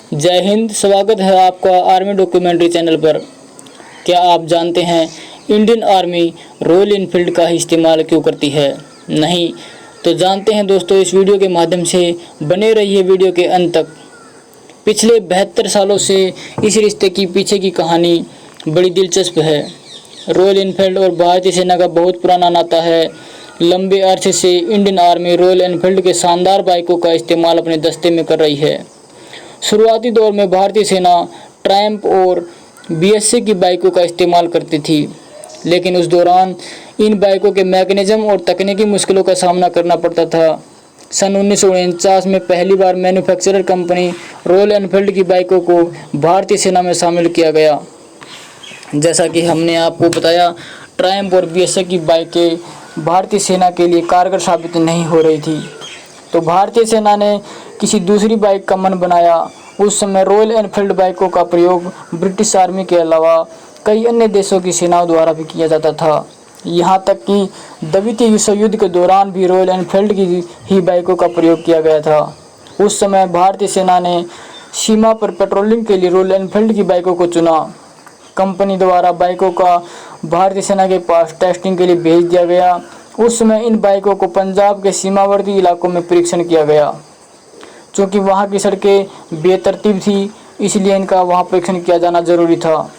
जय हिंद। स्वागत है आपका आर्मी डॉक्यूमेंट्री चैनल पर। क्या आप जानते हैं इंडियन आर्मी रॉयल एनफील्ड का इस्तेमाल क्यों करती है? नहीं तो जानते हैं दोस्तों, इस वीडियो के माध्यम से बने रहिए वीडियो के अंत तक। पिछले 72 सालों से इस रिश्ते की पीछे की कहानी बड़ी दिलचस्प है। रॉयल एनफील्ड और भारतीय सेना का बहुत पुराना नाता है। लंबे अरसे से इंडियन आर्मी रॉयल एनफील्ड के शानदार बाइकों का इस्तेमाल अपने दस्ते में कर रही है। शुरुआती दौर में भारतीय सेना ट्रायम्फ और बीएसए की बाइकों का इस्तेमाल करती थी, लेकिन उस दौरान इन बाइकों के मैकेनिज्म और तकनीकी मुश्किलों का सामना करना पड़ता था। सन 1949 में पहली बार मैन्युफैक्चरर कंपनी रॉयल एनफील्ड की बाइकों को भारतीय सेना में शामिल किया गया। जैसा कि हमने आपको बताया, ट्रायम्फ और बीएसए की बाइकें भारतीय सेना के लिए कारगर साबित नहीं हो रही थी, तो भारतीय सेना ने किसी दूसरी बाइक का मन बनाया। उस समय रॉयल एनफील्ड बाइकों का प्रयोग ब्रिटिश आर्मी के अलावा कई अन्य देशों की सेनाओं द्वारा भी किया जाता था। यहाँ तक कि द्वितीय विश्व युद्ध के दौरान भी रॉयल एनफील्ड की ही बाइकों का प्रयोग किया गया था। उस समय भारतीय सेना ने सीमा पर पेट्रोलिंग के लिए रॉयल एनफील्ड की बाइकों को चुना। कंपनी द्वारा बाइकों का भारतीय सेना के पास टेस्टिंग के लिए भेज दिया गया। उस समय इन बाइकों को पंजाब के सीमावर्ती इलाकों में परीक्षण किया गया। चूँकि वहाँ की सड़कें बेतरतीब थी, इसलिए इनका वहाँ परीक्षण किया जाना जरूरी था।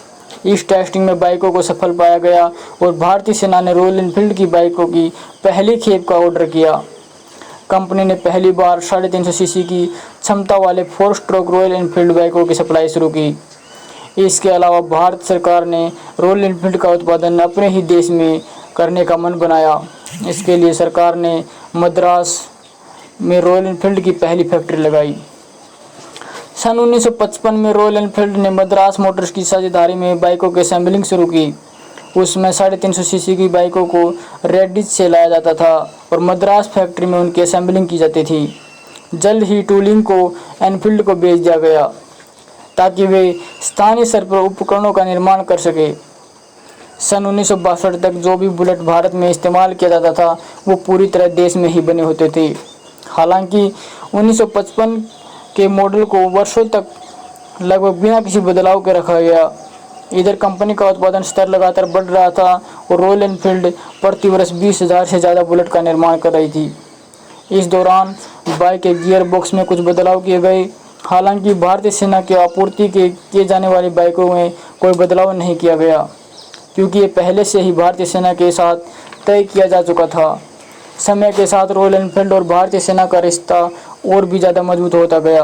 इस टेस्टिंग में बाइकों को सफल पाया गया और भारतीय सेना ने रॉयल एनफील्ड की बाइकों की पहली खेप का ऑर्डर किया। कंपनी ने पहली बार 350 सीसी की क्षमता वाले 4 स्ट्रोक रॉयल एनफील्ड बाइकों की सप्लाई शुरू की। इसके अलावा भारत सरकार ने रॉयल एनफील्ड का उत्पादन अपने ही देश में करने का मन बनाया। इसके लिए सरकार ने मद्रास में रॉयल एनफील्ड की पहली फैक्ट्री लगाई। सन 1955 में रॉयल एनफील्ड ने मद्रास मोटर्स की साझेदारी में बाइकों की असेंबलिंग शुरू की। उसमें 350 सीसी की बाइकों को रेडिच से लाया जाता था और मद्रास फैक्ट्री में उनकी असेंबलिंग की जाती थी। जल्द ही टूलिंग को एनफील्ड को भेज दिया गया ताकि वे स्थानीय स्तर पर उपकरणों का निर्माण कर सके। सन 1962 तक जो भी बुलेट भारत में इस्तेमाल किया जाता था वो पूरी तरह देश में ही बने होते थे। हालांकि 1955 के मॉडल को वर्षों तक लगभग बिना किसी बदलाव के रखा गया। इधर कंपनी का उत्पादन स्तर लगातार बढ़ रहा था और रॉयल एनफील्ड प्रति वर्ष 20,000 से ज़्यादा बुलेट का निर्माण कर रही थी। इस दौरान बाइक के गियर बॉक्स में कुछ बदलाव किए गए। हालांकि भारतीय सेना की आपूर्ति किए जाने वाली बाइकों में कोई बदलाव नहीं किया गया, क्योंकि ये पहले से ही भारतीय सेना के साथ तय किया जा चुका था। समय के साथ रॉयल एनफील्ड और भारतीय सेना का रिश्ता और भी ज़्यादा मजबूत होता गया।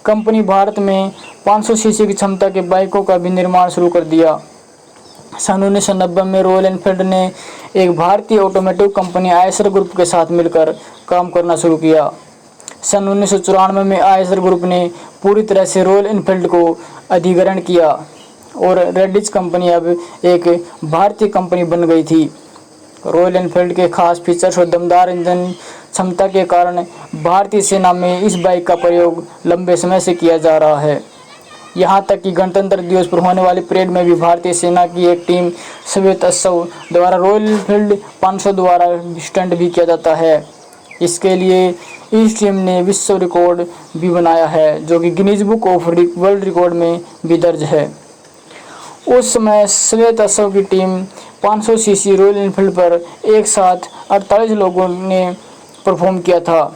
कंपनी भारत में 500 सीसी की क्षमता के बाइकों का भी निर्माण शुरू कर दिया। सन 1990 में रॉयल एनफील्ड ने एक भारतीय ऑटोमोटिव कंपनी आयशर ग्रुप के साथ मिलकर काम करना शुरू किया। सन 1994 में आयशर ग्रुप ने पूरी तरह से रॉयल एनफील्ड को अधिग्रहण किया और रेडिच कंपनी अब एक भारतीय कंपनी बन गई थी। रॉयल एनफील्ड के खास फीचर्स और दमदार इंजन क्षमता के कारण भारतीय सेना में इस बाइक का प्रयोग लंबे समय से किया जा रहा है। यहाँ तक कि गणतंत्र दिवस पर होने वाली परेड में भी भारतीय सेना की एक टीम श्वेत उत्सव द्वारा रॉयल एनफील्ड 500 द्वारा स्टंट भी किया जाता है। इसके लिए इस टीम ने विश्व रिकॉर्ड भी बनाया है, जो कि Guinness book of world record में भी दर्ज है। उस समय श्वेत उत्सव की टीम 500 सीसी रॉयल एनफील्ड पर एक साथ 48 लोगों ने परफॉर्म किया था।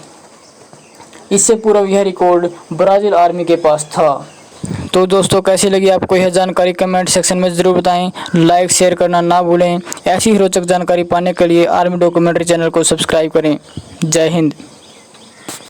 इससे पूर्व यह रिकॉर्ड ब्राज़ील आर्मी के पास था। तो दोस्तों, कैसी लगी आपको यह जानकारी कमेंट सेक्शन में ज़रूर बताएं। लाइक शेयर करना ना भूलें। ऐसी ही रोचक जानकारी पाने के लिए आर्मी डॉक्यूमेंट्री चैनल को सब्सक्राइब करें। जय हिंद।